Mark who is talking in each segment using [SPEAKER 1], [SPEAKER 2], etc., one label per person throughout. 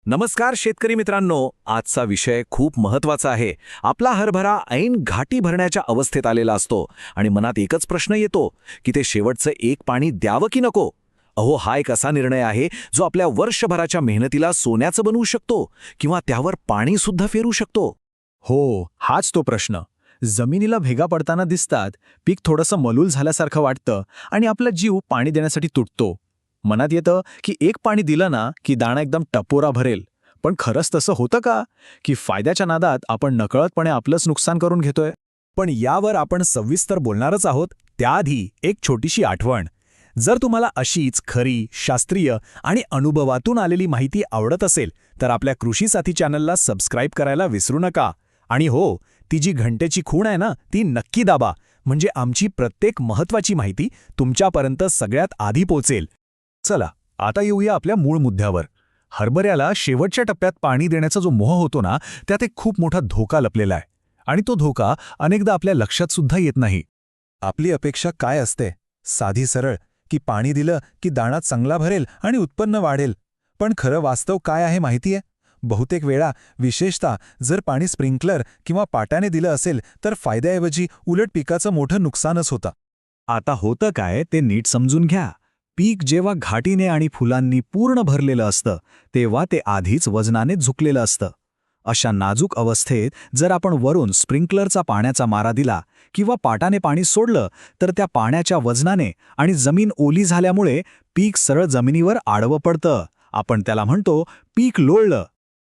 [SPEAKER 1] नमस्कार शेतकरी मित्रांनो, आजचा विषय खूप महत्त्वाचा आहे. आपला हरभरा ऐन घाटी भरण्याच्या अवस्थेत आलेला असतो आणि मनात एकच प्रश्न येतो की ते शेवटचं एक पाणी द्यावं की नको. हा एक असा निर्णय आहे जो आपल्या वर्षभराच्या मेहनतीला सोन्याचं बनवू शकतो किंवा त्यावर पाणी सुद्धा फेरू शकतो.
[SPEAKER 2] हाच तो प्रश्न. जमिनीला भेगा पडताना दिसतात, पीक थोडंसं मलूल झाल्यासारखं वाटतं आणि आपला जीव पाणी देण्यासाठी तुटतो. मनात येतं की एक पाणी दिलं ना की दाणा एकदम टपोरा भरेल. पण खरंच तसं होतं का, की फायद्याच्या नादात आपण नकळतपणे आपलंच नुकसान करून घेतोय? पण यावर आपण सविस्तर बोलणारच आहोत. त्याआधी एक छोटीशी आठवण. जर तुम्हाला अशीच खरी, शास्त्रीय आणि अनुभवातून आलेली माहिती आवडत असेल तर आपल्या कृषी साथी चॅनलला सबस्क्राईब करायला विसरू नका. आणि ती जी घंटेची खूण आहे ना, ती नक्की दाबा, म्हणजे आमची प्रत्येक महत्त्वाची माहिती तुमच्यापर्यंत सगळ्यात आधी पोहोचेल. चला, आता येऊया आपल्या मूळ मुद्द्यावर. हरभऱ्याला शेवटच्या टप्प्यात पाणी देण्याचा जो मोह होतो ना, त्यात एक खूप मोठा धोका लपलेला आहे. आणि तो धोका अनेकदा आपल्या लक्षात सुद्धा येत नाही. आपली अपेक्षा काय असते? साधी सरळ, की पाणी दिलं की दाणा चांगला भरेल आणि उत्पन्न वाढेल. पण खरं वास्तव काय आहे माहितीये? बहुतेक वेळा, विशेषतः जर पाणी स्प्रिंकलर किंवा पाटाने दिलं असेल, तर फायद्याऐवजी उलट पिकाचं मोठं नुकसानच होतं. आता होतं काय ते नीट समजून घ्या. पीक जेव्हा घाटीने आणि फुलांनी पूर्ण भरलेलं असतं तेव्हा ते आधीच वजनाने झुकलेलं असतं. अशा नाजूक अवस्थेत जर आपण वरून स्प्रिंकलरचा पाण्याचा मारा दिला किंवा पाटाने पाणी सोडलं तर त्या पाण्याच्या वजनाने आणि जमीन ओली झाल्यामुळे पीक सरळ जमिनीवर आडवं पडतं. आपण त्याला म्हणतो पीक लोळलं.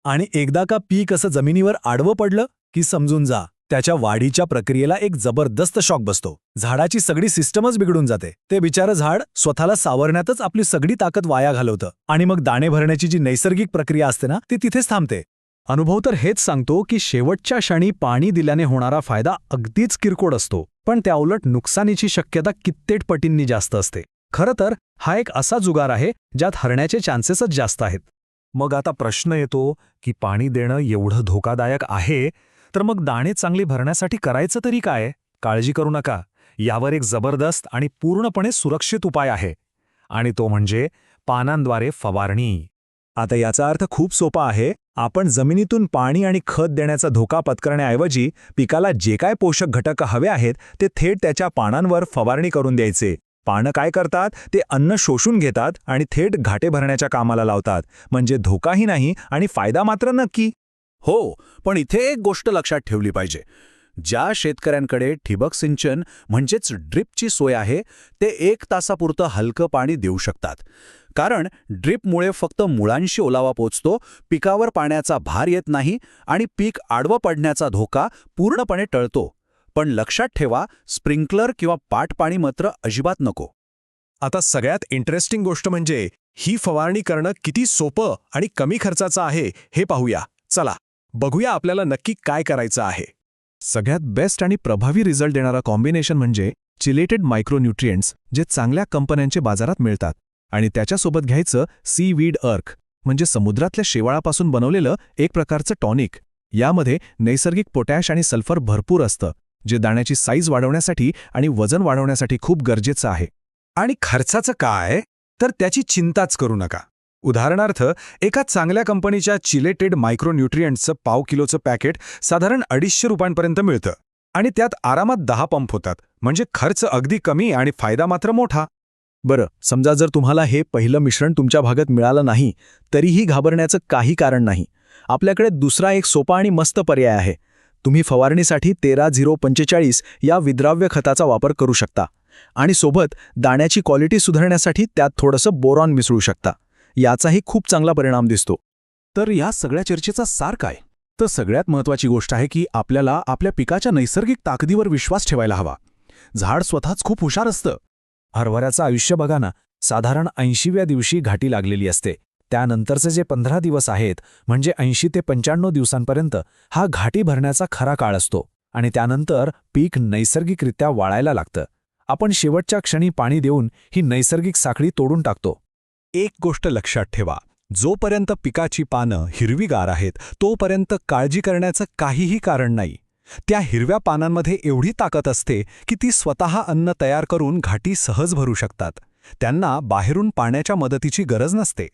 [SPEAKER 2] आणि एकदा का पीक असं जमिनीवर आडवं पडलं की समजून जा, त्याच्या वाढीच्या प्रक्रियेला एक जबरदस्त शॉक बसतो. झाडाची सगळी सिस्टमच बिघडून जाते. ते बिचारं झाड स्वतःला सावरण्यातच आपली सगळी ताकद वाया घालवतं आणि मग दाणे भरण्याची जी नैसर्गिक प्रक्रिया असते ना, ती तिथेच थांबते. अनुभव तर हेच सांगतो की शेवटच्या क्षणी पाणी दिल्याने होणारा फायदा अगदीच किरकोळ असतो, पण त्याउलट नुकसानीची शक्यता कित्येक पटींनी जास्त असते. खरं तर हा एक असा जुगार आहे ज्यात हरण्याचे चान्सेसच जास्त आहेत. मग आता प्रश्न येतो की पाणी देणं एवढं धोकादायक आहे, तर मग दाणे चांगली भरण्यासाठी करायचं तरी काय? काळजी करू नका, यावर एक जबरदस्त आणि पूर्णपणे सुरक्षित उपाय आहे. आणि तो म्हणजे पानांद्वारे फवारणी. आता याचा अर्थ खूप सोपा आहे. आपण जमिनीतून पाणी आणि खत देण्याचा धोका पत्करण्याऐवजी पिकाला जे काय पोषक घटक हवे आहेत ते थेट त्याच्या पानांवर फवारणी करून द्यायचे. पानं काय करतात, ते अन्न शोषून घेतात आणि थेट घाटे भरण्याच्या कामाला लावतात. म्हणजे धोकाही नाही आणि फायदा मात्र नक्की.
[SPEAKER 1] पण इथे एक गोष्ट लक्षात ठेवली पाहिजे. ज्या शेतकऱ्यांकडे ठिबक सिंचन म्हणजेच ड्रिपची सोय आहे, ते 1 तासापुरतं हलकं पाणी देऊ शकतात. कारण ड्रिपमुळे फक्त मुळांशी ओलावा पोचतो, पिकावर पाण्याचा भार येत नाही आणि पीक आडवं पडण्याचा धोका पूर्णपणे टळतो. पण लक्षात ठेवा, स्प्रिंकलर किंवा पाट पाणी मात्र अजिबात नको.
[SPEAKER 2] आता सगळ्यात इंटरेस्टिंग गोष्ट म्हणजे ही फवारणी करणं किती सोपं आणि कमी खर्चाचं आहे हे पाहूया. चला, बघूया आपल्याला नक्की काय करायचं आहे. सगळ्यात बेस्ट आणि प्रभावी रिझल्ट देणारा कॉम्बिनेशन म्हणजे चिलेटेड मायक्रोन्यूट्रिएंट्स, जे चांगल्या कंपन्यांचे बाजारात मिळतात. आणि त्याच्यासोबत घ्यायचं सीवीड अर्क, म्हणजे समुद्रातल्या शेवाळापासून बनवलेलं एक प्रकारचं टॉनिक. यामध्ये नैसर्गिक पोटॅश आणि सल्फर भरपूर असतं, जे दाण्याची साईज वाढवण्यासाठी आणि वजन वाढवण्यासाठी खूप गरजेचं आहे. आणि खर्चाचं काय, तर त्याची चिंताच करू नका. उदाहरणार्थ, एका चांगल्या कंपनीच्या चिलेटेड मायक्रोन्यूट्रिएंट्सचं 1/2 किलोचं पॅकेट साधारण 250 रुपयांपर्यंत मिळतं. आणि त्यात आरामात 10 पंप होतात. म्हणजे खर्च अगदी कमी आणि फायदा मात्र मोठा. बरं, समजा जर तुम्हाला हे पहिलं मिश्रण तुमच्या भागात मिळालं नाही, तरीही घाबरण्याचं काही कारण नाही. आपल्याकडे दुसरा एक सोपा आणि मस्त पर्याय आहे. तुम्ही फवारणीसाठी 13-0-45 या विद्राव्य खताचा वापर करू शकता. आणि सोबत दाण्याची क्वालिटी सुधारण्यासाठी त्यात थोडंसं बोरॉन मिसळू शकता. याचाही खूप चांगला परिणाम दिसतो.
[SPEAKER 1] तर या सगळ्या चर्चेचा सार काय? तर सगळ्यात महत्त्वाची गोष्ट आहे की आपल्याला आपल्या पिकाच्या नैसर्गिक ताकदीवर विश्वास ठेवायला हवा. झाड स्वतःच खूप हुशार असतं.
[SPEAKER 2] हरभऱ्याचं आयुष्य बघा ना, साधारण 80व्या दिवशी घाटी लागलेली असते. त्यानंतरचे जे 15 दिवस आहेत, म्हणजे 80 ते 95 दिवसांपर्यंत हा घाटी भरण्याचा खरा काळ असतो. आणि त्यानंतर पीक नैसर्गिकरित्या वाळायला लागतं. आपण शेवटच्या क्षणी पाणी देऊन ही नैसर्गिक साखळी तोडून टाकतो. एक गोष्ट लक्षात ठेवा, जोपर्यंत पिकाची पानं हिरवीगार आहेत तोपर्यंत काळजी करण्याचं काहीही कारण नाही. त्या हिरव्या पानांमध्ये एवढी ताकद असते की ती स्वतः अन्न तयार करून घाटी सहज भरू शकतात. त्यांना बाहेरून पाण्याच्या मदतीची गरज नसते.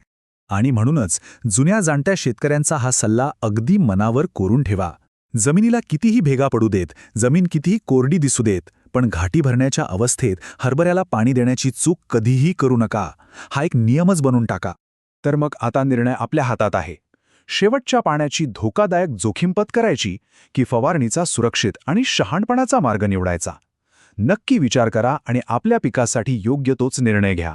[SPEAKER 1] आणि म्हणूनच जुन्या जाणत्या शेतकऱ्यांचा हा सल्ला अगदी मनावर कोरून ठेवा. जमिनीला कितीही भेगा पडू देत, जमीन कितीही कोरडी दिसू देत, पण घाटी भरण्याच्या अवस्थेत हरभऱ्याला पाणी देण्याची चूक कधीही करू नका. हा एक नियमच बनवून टाका. तर मग आता निर्णय आपल्या हातात आहे. शेवटच्या पाण्याची धोकादायक जोखीम पत्करायची की फवारणीचा सुरक्षित आणि शहाणपणाचा मार्ग निवडायचा? नक्की विचार करा आणि आपल्या पिकासाठी योग्य तोच निर्णय घ्या.